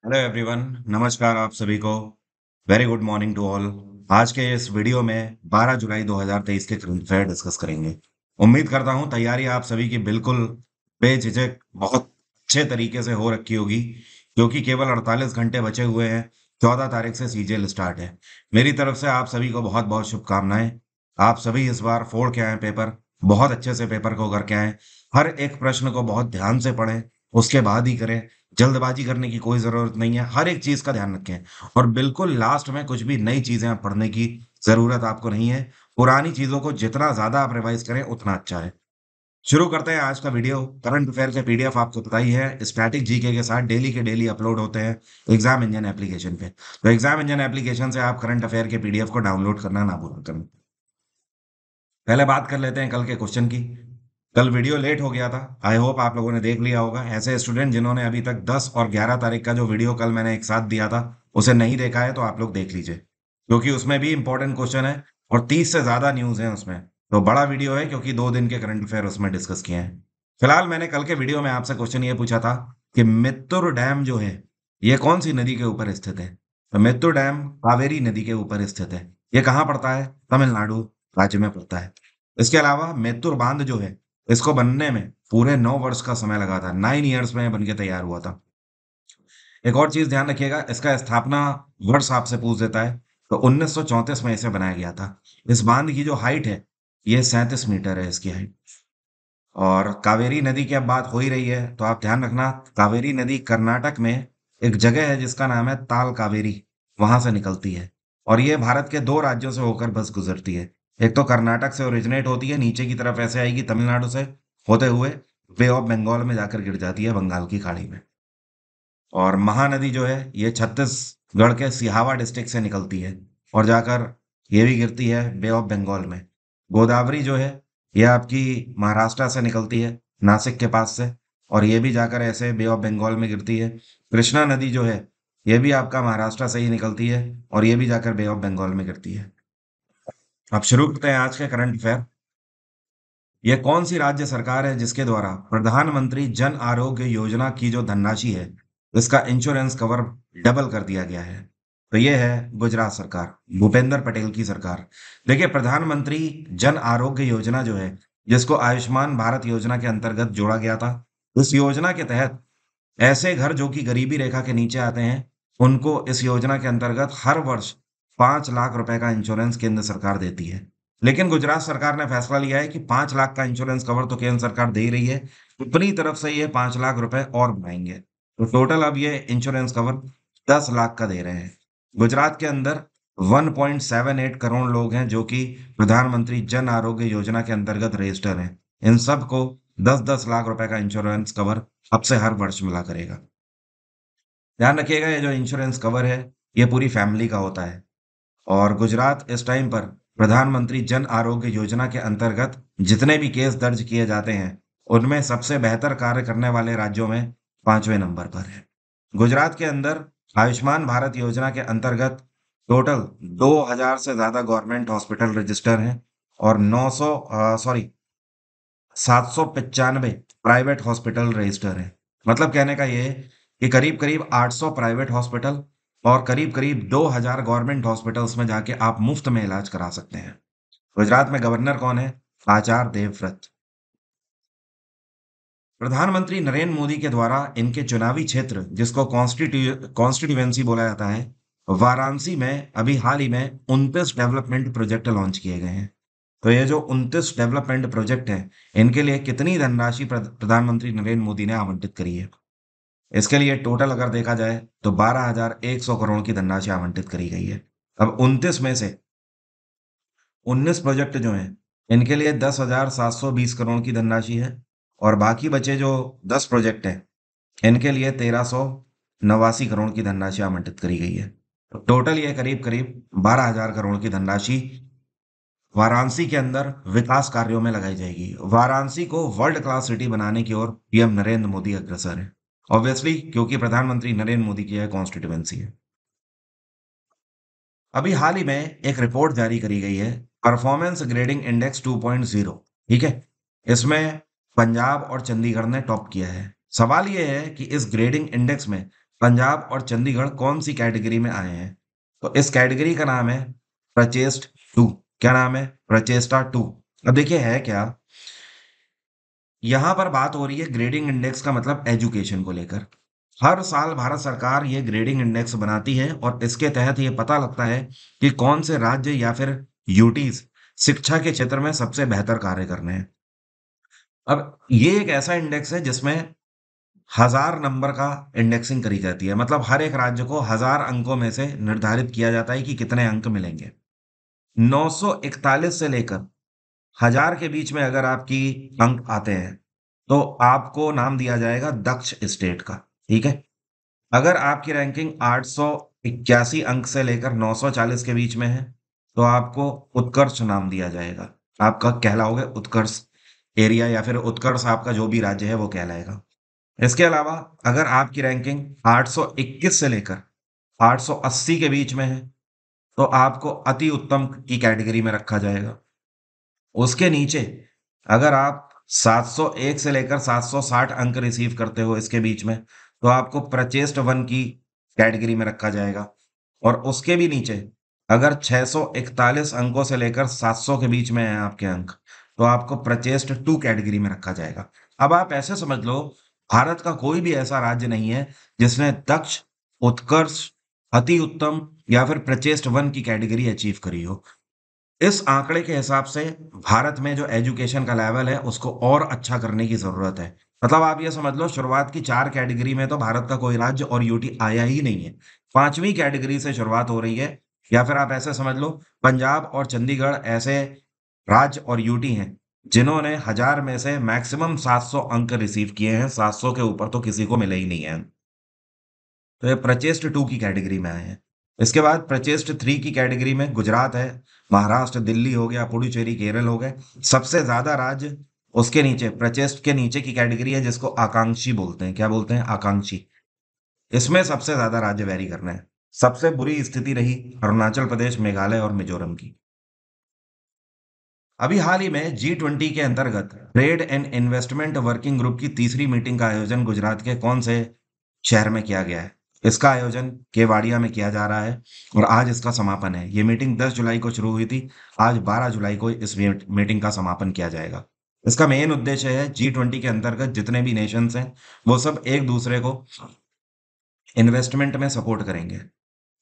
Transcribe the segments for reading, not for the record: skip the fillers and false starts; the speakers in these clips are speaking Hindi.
Hello everyone. नमस्कार आप सभी को। Very good morning to all. आज के इस वीडियो में 12 जुलाई 2023 के करंट अफेयर डिस्कस करेंगे। उम्मीद करता हूं तैयारी आप सभी की बिल्कुल बेझिझक बहुत अच्छे तरीके से हो रखी होगी, क्योंकि केवल 48 घंटे बचे हुए हैं। 14 तारीख से सीजीएल स्टार्ट है। मेरी तरफ से आप सभी को बहुत बहुत शुभकामनाएं। आप सभी इस बार फोड़ के आए पेपर, बहुत अच्छे से पेपर को करके आए। हर एक प्रश्न को बहुत ध्यान से पढ़ें, उसके बाद ही करें। जल्दबाजी करने की कोई जरूरत नहीं है, हर एक चीज का ध्यान रखें। और बिल्कुल लास्ट में कुछ भी नई चीजें आप पढ़ने की जरूरत आपको नहीं है। पुरानी चीजों को जितना ज्यादा आप रिवाइज करें उतना अच्छा है। शुरू करते हैं आज का वीडियो। करंट अफेयर के पीडीएफ आपको पता ही है, स्टैटिक जीके के साथ डेली के डेली अपलोड होते हैं एग्जाम इंजन एप्लीकेशन पे। तो एग्जाम इंजन एप्लीकेशन से आप करंट अफेयर के पीडीएफ को डाउनलोड करना ना भूलें करें। पहले बात कर लेते हैं कल के क्वेश्चन की। कल वीडियो लेट हो गया था, आई होप आप लोगों ने देख लिया होगा। ऐसे स्टूडेंट जिन्होंने अभी तक 10 और 11 तारीख का जो वीडियो कल मैंने एक साथ दिया था उसे नहीं देखा है तो आप लोग देख लीजिए, क्योंकि उसमें भी इंपॉर्टेंट क्वेश्चन है और 30 से ज्यादा न्यूज है उसमें। तो बड़ा वीडियो है क्योंकि 2 दिन के करंट अफेयर उसमें डिस्कस किए हैं। फिलहाल मैंने कल के वीडियो में आपसे क्वेश्चन ये पूछा था कि मित्तुर डैम जो है ये कौन सी नदी के ऊपर स्थित है। तो मित्तुर डैम कावेरी नदी के ऊपर स्थित है। ये कहाँ पड़ता है? तमिलनाडु राज्य में पड़ता है। इसके अलावा मेत्तुर बांध जो है, इसको बनने में पूरे 9 वर्ष का समय लगा था। 9 ईयर्स में बन के तैयार हुआ था। एक और चीज ध्यान रखिएगा, इसका स्थापना वर्ष आपसे पूछ देता है। तो 1934 में इसे बनाया गया था। इस बांध की जो हाइट है ये 37 मीटर है इसकी हाइट। और कावेरी नदी की अब बात हो ही रही है तो आप ध्यान रखना, कावेरी नदी कर्नाटक में एक जगह है जिसका नाम है ताल कावेरी, वहां से निकलती है। और ये भारत के 2 राज्यों से होकर बस गुजरती है। एक तो कर्नाटक से ओरिजिनेट होती है, नीचे की तरफ ऐसे आएगी तमिलनाडु से होते हुए बे ऑफ बंगाल में जाकर गिर जाती है बंगाल की खाड़ी में। और महानदी जो है ये छत्तीसगढ़ के सिहावा डिस्ट्रिक्ट से निकलती है और जाकर ये भी गिरती है बे ऑफ बंगाल में। गोदावरी जो है ये आपकी महाराष्ट्र से निकलती है, नासिक के पास से, और ये भी जाकर ऐसे बे ऑफ बंगाल में गिरती है। कृष्णा नदी जो है ये भी आपका महाराष्ट्र से ही निकलती है और ये भी जाकर बे ऑफ बंगाल में गिरती है। अब शुरू करते हैं आज के करंट अफेयर। यह कौन सी राज्य सरकार है जिसके द्वारा प्रधानमंत्री जन आरोग्य योजना की जो धनराशि है इसका इंश्योरेंस कवर डबल कर दिया गया है? तो यह है गुजरात सरकार, भूपेंद्र पटेल की सरकार। देखिए, प्रधानमंत्री जन आरोग्य योजना जो है, जिसको आयुष्मान भारत योजना के अंतर्गत जोड़ा गया था, इस योजना के तहत ऐसे घर जो कि गरीबी रेखा के नीचे आते हैं उनको इस योजना के अंतर्गत हर वर्ष 5 लाख रुपए का इंश्योरेंस केंद्र सरकार देती है। लेकिन गुजरात सरकार ने फैसला लिया है कि 5 लाख का इंश्योरेंस कवर तो केंद्र सरकार दे ही रही है, अपनी तरफ से ये 5 लाख रुपए और बढ़ाएंगे। तो टोटल अब ये इंश्योरेंस कवर 10 लाख का दे रहे हैं। गुजरात के अंदर 1.78 करोड़ लोग हैं जो कि प्रधानमंत्री जन आरोग्य योजना के अंतर्गत रजिस्टर हैं। इन सबको 10-10 लाख रुपए का इंश्योरेंस कवर अब से हर वर्ष मिला करेगा। ध्यान रखिएगा, ये जो इंश्योरेंस कवर है ये पूरी फैमिली का होता है। और गुजरात इस टाइम पर प्रधानमंत्री जन आरोग्य योजना के अंतर्गत जितने भी केस दर्ज किए जाते हैं उनमें सबसे बेहतर कार्य करने वाले राज्यों में 5वें नंबर पर है गुजरात। के अंदर आयुष्मान भारत योजना के अंतर्गत टोटल 2000 से ज्यादा गवर्नमेंट हॉस्पिटल रजिस्टर हैं और 795 प्राइवेट हॉस्पिटल रजिस्टर हैं। मतलब कहने का ये है कि करीब करीब 800 प्राइवेट हॉस्पिटल और करीब करीब 2000 गवर्नमेंट हॉस्पिटल्स में जाके आप मुफ्त में इलाज करा सकते हैं। गुजरात में गवर्नर कौन है? आचार्य देवव्रत। प्रधानमंत्री नरेंद्र मोदी के द्वारा इनके चुनावी क्षेत्र, जिसको कॉन्स्टिट्यूएंसी बोला जाता है, वाराणसी में अभी हाल ही में 29 डेवलपमेंट प्रोजेक्ट लॉन्च किए गए हैं। तो ये जो 29 डेवलपमेंट प्रोजेक्ट हैं इनके लिए कितनी धनराशि प्रधानमंत्री नरेंद्र मोदी ने आवंटित करी है? इसके लिए टोटल अगर देखा जाए तो 12,100 करोड़ की धनराशि आवंटित करी गई है। अब 29 में से 19 प्रोजेक्ट जो हैं इनके लिए 10,720 करोड़ की धनराशि है और बाकी बचे जो 10 प्रोजेक्ट हैं इनके लिए 1389 करोड़ की धनराशि आवंटित करी गई है। तो टोटल ये करीब करीब 12,000 करोड़ की धनराशि वाराणसी के अंदर विकास कार्यों में लगाई जाएगी। वाराणसी को वर्ल्ड क्लास सिटी बनाने की ओर पीएम नरेंद्र मोदी अग्रसर है। ऑब्वियसली क्योंकि प्रधानमंत्री नरेंद्र मोदी की यह कॉन्स्टिट्यूएंसी है। अभी हाल ही में एक रिपोर्ट जारी करी गई है, परफॉर्मेंस ग्रेडिंग इंडेक्स 2.0। ठीक है, इसमें पंजाब और चंडीगढ़ ने टॉप किया है। सवाल यह है कि इस ग्रेडिंग इंडेक्स में पंजाब और चंडीगढ़ कौन सी कैटेगरी में आए हैं? तो इस कैटेगरी का नाम है प्रचेस्ट टू। क्या नाम है? प्रचेस्टा टू। अब देखिए है क्या, यहाँ पर बात हो रही है ग्रेडिंग इंडेक्स का, मतलब एजुकेशन को लेकर। हर साल भारत सरकार ये ग्रेडिंग इंडेक्स बनाती है और इसके तहत ये पता लगता है कि कौन से राज्य या फिर यूटीज शिक्षा के क्षेत्र में सबसे बेहतर कार्य कर रहे हैं। अब ये एक ऐसा इंडेक्स है जिसमें 1000 नंबर का इंडेक्सिंग करी जाती है, मतलब हर एक राज्य को 1000 अंकों में से निर्धारित किया जाता है कि कितने अंक मिलेंगे। 941 से लेकर 1000 के बीच में अगर आपकी अंक आते हैं तो आपको नाम दिया जाएगा दक्ष स्टेट का। ठीक है। अगर आपकी रैंकिंग 881 अंक से लेकर 940 के बीच में है तो आपको उत्कर्ष नाम दिया जाएगा। आपका कहलाओगे उत्कर्ष एरिया, या फिर उत्कर्ष आपका जो भी राज्य है वो कहलाएगा। इसके अलावा अगर आपकी रैंकिंग 821 से लेकर 880 के बीच में है तो आपको अति उत्तम की कैटेगरी में रखा जाएगा। उसके नीचे अगर आप 701 से लेकर 760 अंक रिसीव करते हो इसके बीच में, तो आपको प्रचेस्ट वन की कैटेगरी में रखा जाएगा। और उसके भी नीचे अगर 641 अंकों से लेकर 700 के बीच में है आपके अंक, तो आपको प्रचेस्ट टू कैटेगरी में रखा जाएगा। अब आप ऐसे समझ लो, भारत का कोई भी ऐसा राज्य नहीं है जिसने दक्ष, उत्कर्ष, अति उत्तम या फिर प्रचेस्ट वन की कैटेगरी अचीव करी हो। इस आंकड़े के हिसाब से भारत में जो एजुकेशन का लेवल है उसको और अच्छा करने की जरूरत है। मतलब आप ये समझ लो, शुरुआत की 4 कैटेगरी में तो भारत का कोई राज्य और यूटी आया ही नहीं है। 5वीं कैटेगरी से शुरुआत हो रही है। या फिर आप ऐसे समझ लो, पंजाब और चंडीगढ़ ऐसे राज्य और यूटी हैं जिन्होंने 1000 में से मैक्सिमम 700 अंक रिसीव किए हैं। 700 के ऊपर तो किसी को मिले ही नहीं है। तो ये प्रचेस्ट टू की कैटेगरी में आए हैं। इसके बाद प्रचेस्ट थ्री की कैटेगरी में गुजरात है, महाराष्ट्र, दिल्ली हो गया, पुडुचेरी, केरल हो गए। सबसे ज्यादा राज्य उसके नीचे, प्रचेस्ट के नीचे की कैटेगरी है जिसको आकांक्षी बोलते हैं। क्या बोलते हैं? आकांक्षी। इसमें सबसे ज्यादा राज्य वैरी करना है। सबसे बुरी स्थिति रही अरुणाचल प्रदेश, मेघालय और मिजोरम की। अभी हाल ही में G20 के अंतर्गत trade and investment working group की तीसरी मीटिंग का आयोजन गुजरात के कौन से शहर में किया गया है? इसका आयोजन केवाड़िया में किया जा रहा है और आज इसका समापन है। ये मीटिंग 10 जुलाई को शुरू हुई थी। आज 12 जुलाई को इस मीटिंग का समापन किया जाएगा। इसका मेन उद्देश्य है G20 के अंतर्गत जितने भी नेशंस हैं वो सब एक दूसरे को इन्वेस्टमेंट में सपोर्ट करेंगे।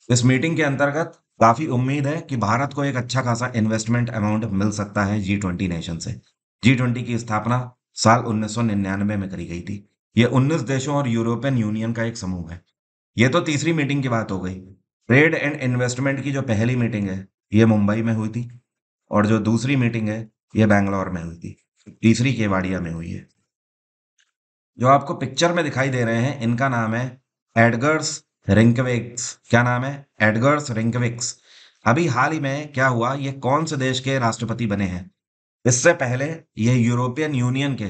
इस मीटिंग के अंतर्गत काफी उम्मीद है कि भारत को एक अच्छा खासा इन्वेस्टमेंट अमाउंट मिल सकता है G20 नेशन से। G20 की स्थापना साल 1999 में करी गई थी। ये 19 देशों और यूरोपियन यूनियन का एक समूह है। ये तो तीसरी मीटिंग की बात हो गई। ट्रेड एंड इन्वेस्टमेंट की जो पहली मीटिंग है ये मुंबई में हुई थी, और जो दूसरी मीटिंग है ये बैंगलोर में हुई थी। तीसरी केवाड़िया में हुई है। जो आपको पिक्चर में दिखाई दे रहे हैं इनका नाम है एडगर्स रिंकविक्स। क्या नाम है? एडगर्स रिंकविक्स। अभी हाल ही में क्या हुआ, ये कौन से देश के राष्ट्रपति बने हैं? इससे पहले ये यूरोपियन यूनियन के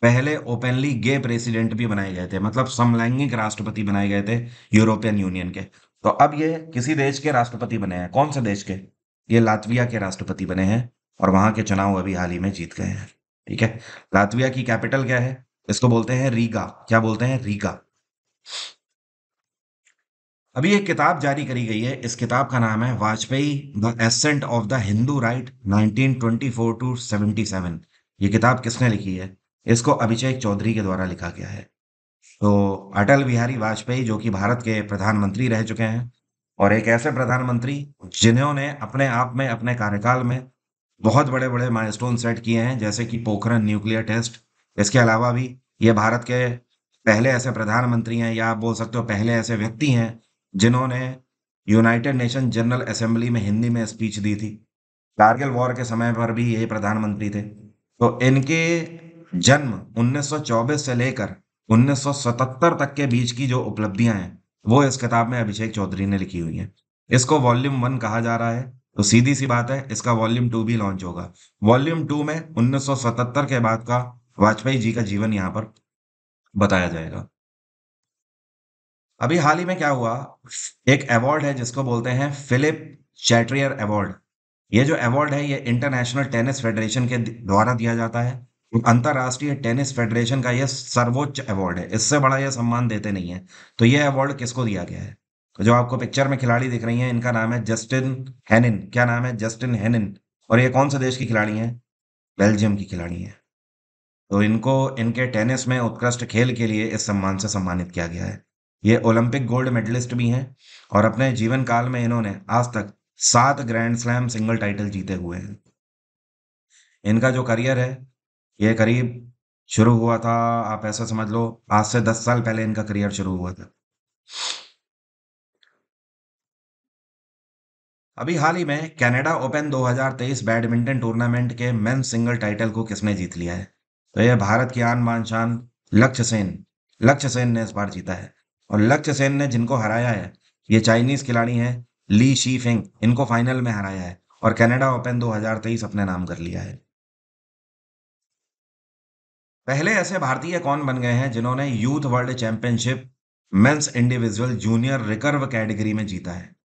पहले ओपनली गे प्रेसिडेंट भी बनाए गए थे, मतलब समलैंगिक राष्ट्रपति बनाए गए थे यूरोपियन यूनियन के। तो अब ये किसी देश के राष्ट्रपति बने हैं। कौन से देश के? ये लातविया के राष्ट्रपति बने हैं और वहां के चुनाव अभी हाल ही में जीत गए हैं। ठीक है। लातविया की कैपिटल क्या है? इसको बोलते हैं रीगा। क्या बोलते हैं? रीगा। अभी एक किताब जारी करी गई है। इस किताब का नाम है Vajpayee the ascent of the Hindu right 1924 to 77। ये किताब किसने लिखी है? इसको अभिषेक चौधरी के द्वारा लिखा गया है। तो अटल बिहारी वाजपेयी जो कि भारत के प्रधानमंत्री रह चुके हैं, और एक ऐसे प्रधानमंत्री जिन्होंने अपने आप में अपने कार्यकाल में बहुत बड़े बड़े माइलस्टोन सेट किए हैं, जैसे कि पोखरण न्यूक्लियर टेस्ट। इसके अलावा भी ये भारत के पहले ऐसे प्रधानमंत्री हैं, या आप बोल सकते हो पहले ऐसे व्यक्ति हैं जिन्होंने यूनाइटेड नेशन जनरल असेंबली में हिंदी में स्पीच दी थी। कारगिल वॉर के समय पर भी ये प्रधानमंत्री थे। तो इनके जन्म 1924 से लेकर 1977 तक के बीच की जो उपलब्धियां हैं वो इस किताब में अभिषेक चौधरी ने लिखी हुई हैं। इसको वॉल्यूम 1 कहा जा रहा है। तो सीधी सी बात है, इसका वॉल्यूम 2 भी लॉन्च होगा। वॉल्यूम 2 में 1977 के बाद का वाजपेयी जी का जीवन यहाँ पर बताया जाएगा। अभी हाल ही में क्या हुआ, एक अवार्ड है जिसको बोलते हैं फिलिप चैट्रियर अवार्ड। ये जो अवार्ड है ये इंटरनेशनल टेनिस फेडरेशन के द्वारा दिया जाता है। अंतरराष्ट्रीय टेनिस फेडरेशन का यह सर्वोच्च अवार्ड है, इससे बड़ा यह सम्मान देते नहीं है। तो यह अवार्ड किसको दिया गया है? तो जो आपको पिक्चर में खिलाड़ी दिख रही हैं, इनका नाम है जस्टिन हेनिन। क्या नाम है? Justin Henin. और ये कौन से देश की खिलाड़ी हैं? बेल्जियम की खिलाड़ी हैं। तो इनको इनके टेनिस में उत्कृष्ट खेल के लिए इस सम्मान से सम्मानित किया गया है। ये ओलंपिक गोल्ड मेडलिस्ट भी हैं और अपने जीवन काल में इन्होंने आज तक 7 ग्रैंड स्लैम सिंगल टाइटल जीते हुए हैं। इनका जो करियर है, ये करीब शुरू हुआ था, आप ऐसा समझ लो, आज से 10 साल पहले इनका करियर शुरू हुआ था। अभी हाल ही में कनाडा ओपन 2023 बैडमिंटन टूर्नामेंट के मेंस सिंगल टाइटल को किसने जीत लिया है? तो यह भारत की आन बान शान लक्ष्य सेन। लक्ष्य सेन ने इस बार जीता है। और लक्ष्य सेन ने जिनको हराया है, ये चाइनीज खिलाड़ी हैं ली शी फिंग। इनको फाइनल में हराया है और कनाडा ओपन 2023 अपने नाम कर लिया है। पहले ऐसे भारतीय कौन बन गए हैं जिन्होंने youth world championship men's individual junior recurve category में जीता है?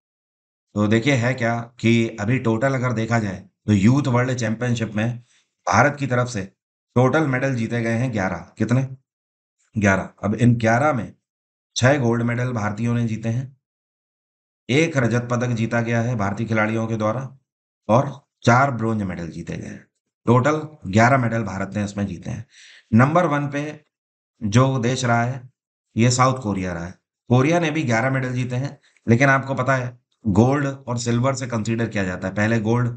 तो देखिए है क्या कि अभी टोटल अगर देखा जाए तो यूथ वर्ल्ड चैंपियनशिप में भारत की तरफ से टोटल मेडल जीते गए हैं 11। कितने? 11। अब इन 11 में 6 गोल्ड मेडल भारतीयों ने जीते हैं, एक रजत पदक जीता गया है भारतीय खिलाड़ियों के द्वारा और 4 ब्रोंज मेडल जीते गए हैं। टोटल 11 मेडल भारत ने इसमें जीते हैं। नंबर 1 पे जो देश रहा है, ये साउथ कोरिया रहा है। कोरिया ने भी 11 मेडल जीते हैं, लेकिन आपको पता है गोल्ड और सिल्वर से कंसीडर किया जाता है। पहले गोल्ड,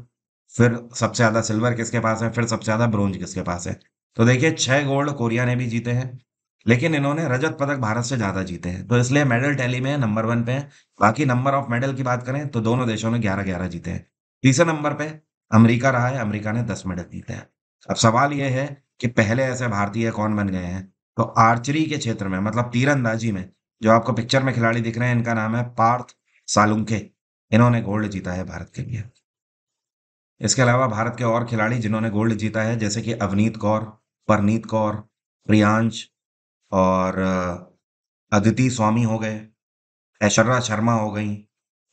फिर सबसे ज़्यादा सिल्वर किसके पास है, फिर सबसे ज़्यादा ब्रोंज किसके पास है। तो देखिए 6 गोल्ड कोरिया ने भी जीते हैं, लेकिन इन्होंने रजत पदक भारत से ज़्यादा जीते हैं। तो इसलिए मेडल टैली में नंबर 1 पे है। बाकी नंबर ऑफ मेडल की बात करें तो दोनों देशों ने 11-11 जीते हैं। तीसरे नंबर पे अमेरिका रहा है, अमेरिका ने 10 मेडल जीते हैं। अब सवाल ये है कि पहले ऐसे भारतीय कौन बन गए हैं? तो आर्चरी के क्षेत्र में, मतलब तीरंदाजी में, जो आपको पिक्चर में खिलाड़ी दिख रहे हैं, इनका नाम है पार्थ सालुंखे। इन्होंने गोल्ड जीता है भारत के लिए। इसके अलावा भारत के और खिलाड़ी जिन्होंने गोल्ड जीता है, जैसे कि अवनीत कौर, परनीत कौर, प्रियांश और अदिति स्वामी हो गए, ऐश्वर्या शर्मा हो गई,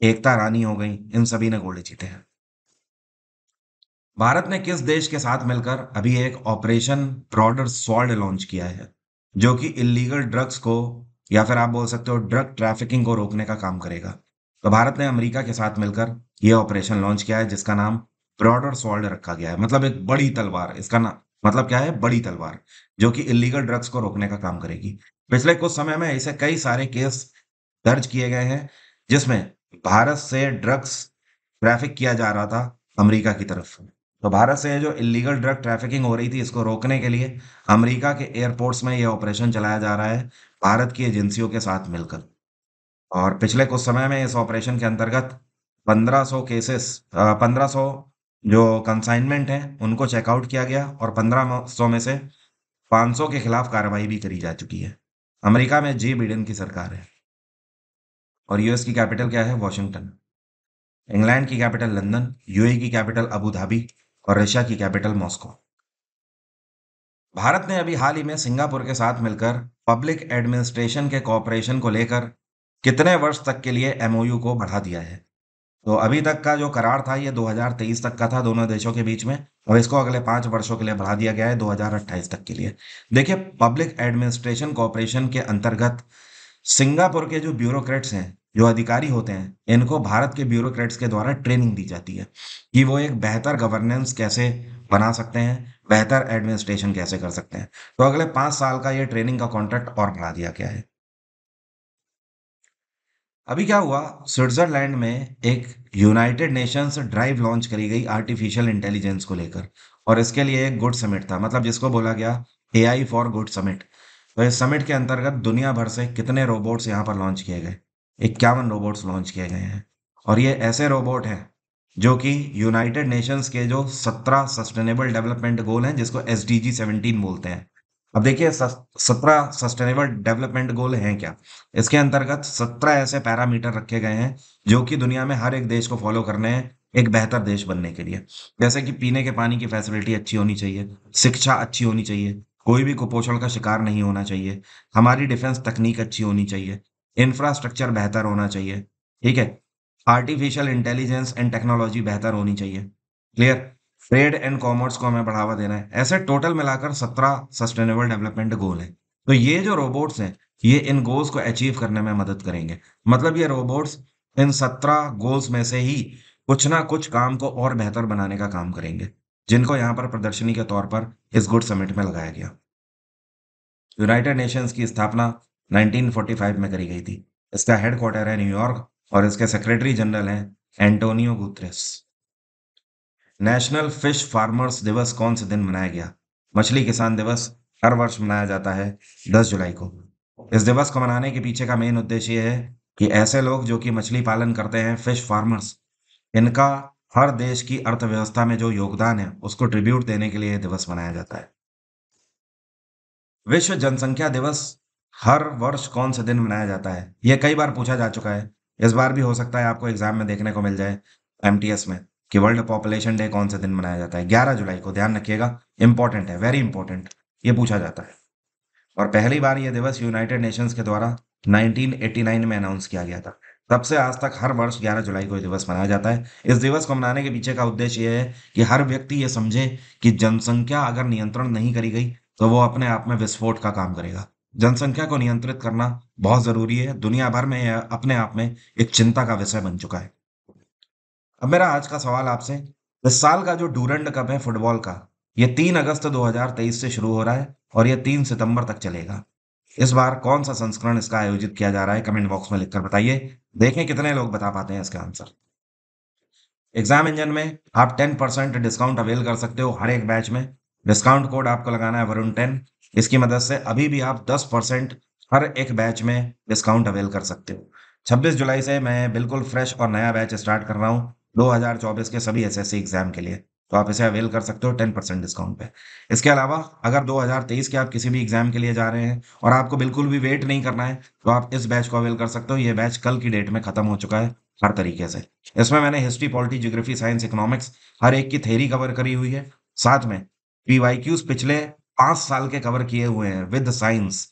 एकता रानी हो गई, इन सभी ने गोल्ड जीते हैं। भारत ने किस देश के साथ मिलकर अभी एक ऑपरेशन ब्रॉडर स्वॉर्ड लॉन्च किया है, जो कि इलीगल ड्रग्स को, या फिर आप बोल सकते हो ड्रग ट्रैफिकिंग को रोकने का काम करेगा? तो भारत ने अमेरिका के साथ मिलकर यह ऑपरेशन लॉन्च किया है, जिसका नाम ब्रॉडर स्वॉर्ड रखा गया है। मतलब एक बड़ी तलवार, इसका नाम मतलब क्या है? बड़ी तलवार, जो कि इलीगल ड्रग्स को रोकने का काम करेगी। पिछले कुछ समय में ऐसे कई सारे केस दर्ज किए गए हैं, जिसमें भारत से ड्रग्स ट्रैफिक किया जा रहा था अमेरिका की तरफ। तो भारत से जो इलीगल ड्रग ट्रैफिकिंग हो रही थी, इसको रोकने के लिए अमेरिका के एयरपोर्ट्स में यह ऑपरेशन चलाया जा रहा है, भारत की एजेंसियों के साथ मिलकर। और पिछले कुछ समय में इस ऑपरेशन के अंतर्गत 1500 केसेस, 1500 जो कंसाइनमेंट हैं उनको चेकआउट किया गया और 1500 में से 500 के खिलाफ कार्रवाई भी करी जा चुकी है। अमेरिका में जी बिडेन की सरकार है और यूएस की कैपिटल क्या है? वॉशिंगटन। इंग्लैंड की कैपिटल लंदन, यूएई की कैपिटल अबू धाबी और रशिया की कैपिटल मॉस्को। भारत ने अभी हाल ही में सिंगापुर के साथ मिलकर पब्लिक एडमिनिस्ट्रेशन के कॉपरेशन को लेकर कितने वर्ष तक के लिए एमओयू को बढ़ा दिया है? तो अभी तक का जो करार था, ये 2023 तक का था दोनों देशों के बीच में, और इसको अगले 5 वर्षों के लिए बढ़ा दिया गया है 2028 तक के लिए। देखिए, पब्लिक एडमिनिस्ट्रेशन कॉपरेशन के अंतर्गत सिंगापुर के जो ब्यूरोक्रेट्स हैं, जो अधिकारी होते हैं, इनको भारत के ब्यूरोक्रेट्स के द्वारा ट्रेनिंग दी जाती है कि वो एक बेहतर गवर्नेंस कैसे बना सकते हैं, बेहतर एडमिनिस्ट्रेशन कैसे कर सकते हैं। तो अगले 5 साल का ये ट्रेनिंग का कॉन्ट्रैक्ट और बढ़ा दिया गया है। अभी क्या हुआ, स्विट्जरलैंड में एक यूनाइटेड नेशंस ड्राइव लॉन्च करी गई आर्टिफिशियल इंटेलिजेंस को लेकर, और इसके लिए एक गुड समिट था, मतलब जिसको बोला गया एआई फॉर गुड समिट। तो इस समिट के अंतर्गत दुनिया भर से कितने रोबोट्स यहाँ पर लॉन्च किए गए? 51 रोबोट्स लॉन्च किए गए हैं। और ये ऐसे रोबोट हैं जो कि यूनाइटेड नेशंस के जो 17 सस्टेनेबल डेवलपमेंट गोल हैं, जिसको SDG 17 बोलते हैं। अब देखिए 17 सस्टेनेबल डेवलपमेंट गोल हैं क्या? इसके अंतर्गत 17 ऐसे पैरामीटर रखे गए हैं जो कि दुनिया में हर एक देश को फॉलो करने हैं एक बेहतर देश बनने के लिए। जैसे कि पीने के पानी की फैसिलिटी अच्छी होनी चाहिए, शिक्षा अच्छी होनी चाहिए, कोई भी कुपोषण का शिकार नहीं होना चाहिए, हमारी डिफेंस तकनीक अच्छी होनी चाहिए, इंफ्रास्ट्रक्चर बेहतर होना चाहिए, ठीक है, आर्टिफिशियल इंटेलिजेंस एंड टेक्नोलॉजी बेहतर होनी चाहिए। क्लियर? ट्रेड एंड कॉमर्स को हमें बढ़ावा देना है। ऐसे टोटल मिलाकर 17 सस्टेनेबल डेवलपमेंट गोल हैं। तो ये जो रोबोट्स हैं, ये इन गोल्स को अचीव करने में मदद करेंगे। मतलब ये रोबोट्स इन 17 गोल्स में से ही कुछ ना कुछ काम को और बेहतर बनाने का काम करेंगे, जिनको यहाँ पर प्रदर्शनी के तौर पर इस गुड समिट में लगाया गया। यूनाइटेड नेशंस की स्थापना 1945 में करी गई थी। इसका हेडक्वार्टर है न्यूयॉर्क और इसके सेक्रेटरी जनरल हैं Antonio Guterres. National fish farmers दिवस कौन से दिन मनाया गया? मछली किसान दिवस हर वर्ष मनाया जाता है 10 जुलाई को। इस दिवस को मनाने के पीछे का मेन उद्देश्य ये है कि ऐसे लोग जो कि मछली पालन करते हैं, फिश फार्मर्स, इनका हर देश की अर्थव्यवस्था में जो योगदान है, उसको ट्रिब्यूट देने के लिए ये दिवस मनाया जाता है। विश्व जनसंख्या दिवस हर वर्ष कौन से दिन मनाया जाता है? ये कई बार पूछा जा चुका है। इस बार भी हो सकता है आपको एग्जाम में देखने को मिल जाए एमटीएस में कि वर्ल्ड पॉपुलेशन डे कौन से दिन मनाया जाता है। 11 जुलाई को, ध्यान रखिएगा, इंपॉर्टेंट है, वेरी इंपॉर्टेंट, ये पूछा जाता है। और पहली बार ये दिवस यूनाइटेड नेशंस के द्वारा 1989 में अनाउंस किया गया था। तब से आज तक हर वर्ष 11 जुलाई को ये दिवस मनाया जाता है। इस दिवस को मनाने के पीछे का उद्देश्य ये है कि हर व्यक्ति ये समझे कि जनसंख्या अगर नियंत्रण नहीं करी गई तो वो अपने आप में विस्फोट का काम करेगा। जनसंख्या को नियंत्रित करना बहुत जरूरी है। दुनिया भर में यह अपने आप में एक चिंता का विषय बन चुका है। अब मेरा आज का सवाल आपसे, इस साल का जो डूरंड कप है फुटबॉल का, ये 3 अगस्त 2023 से शुरू हो रहा है और ये 3 सितंबर तक चलेगा। इस बार कौन सा संस्करण इसका आयोजित किया जा रहा है? कमेंट बॉक्स में लिखकर बताइए। देखें कितने लोग बता पाते हैं इसका आंसर। एग्जाम इंजन में आप 10% डिस्काउंट अवेल कर सकते हो हर एक बैच में। डिस्काउंट कोड आपको लगाना है वरुण10। इसकी मदद से अभी भी आप 10% हर एक बैच में डिस्काउंट अवेल कर सकते हो। 26 जुलाई से मैं बिल्कुल फ्रेश और नया बैच स्टार्ट कर रहा हूँ 2024 के सभी एसएससी एग्जाम के लिए। तो आप इसे अवेल कर सकते हो 10% डिस्काउंट पे। इसके अलावा अगर 2023 के आप किसी भी एग्जाम के लिए जा रहे हैं और आपको बिल्कुल भी वेट नहीं करना है, तो आप इस बैच को अवेल कर सकते हो। ये बैच कल की डेट में खत्म हो चुका है हर तरीके से। इसमें मैंने history, polity, geography, science, economics हर एक की थ्योरी कवर करी हुई है। साथ में पीवाईक्यूज पिछले 5 साल के कवर किए हुए हैं विद साइंस।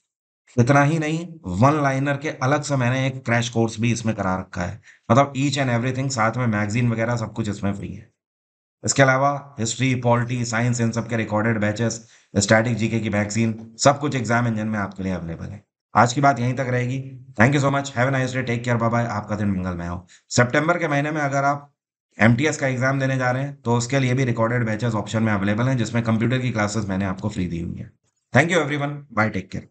इतना ही नहीं, वन लाइनर के अलग से मैंने एक क्रैश कोर्स भी इसमें करा रखा है। मतलब ईच एंड एवरीथिंग, साथ में मैगजीन वगैरह सब कुछ इसमें फ्री है। इसके अलावा हिस्ट्री, पॉलिटी, साइंस, इन सब के रिकॉर्डेड बैचेस, स्टैटिक जीके की मैगजीन, सब कुछ एग्जाम इंजन में आपके लिए अवेलेबल है। आज की बात यहीं तक रहेगी। Thank you so much, have a nice day, take care, bye bye. आपका दिन मंगलमय हो। सितंबर के महीने में अगर आप एमटीएस का एग्जाम देने जा रहे हैं तो उसके लिए भी रिकॉर्डेड बैचेस ऑप्शन में अवेलेबल हैं, जिसमें कंप्यूटर की क्लासेस मैंने आपको फ्री दी हुई है। Thank you everyone, bye, take care.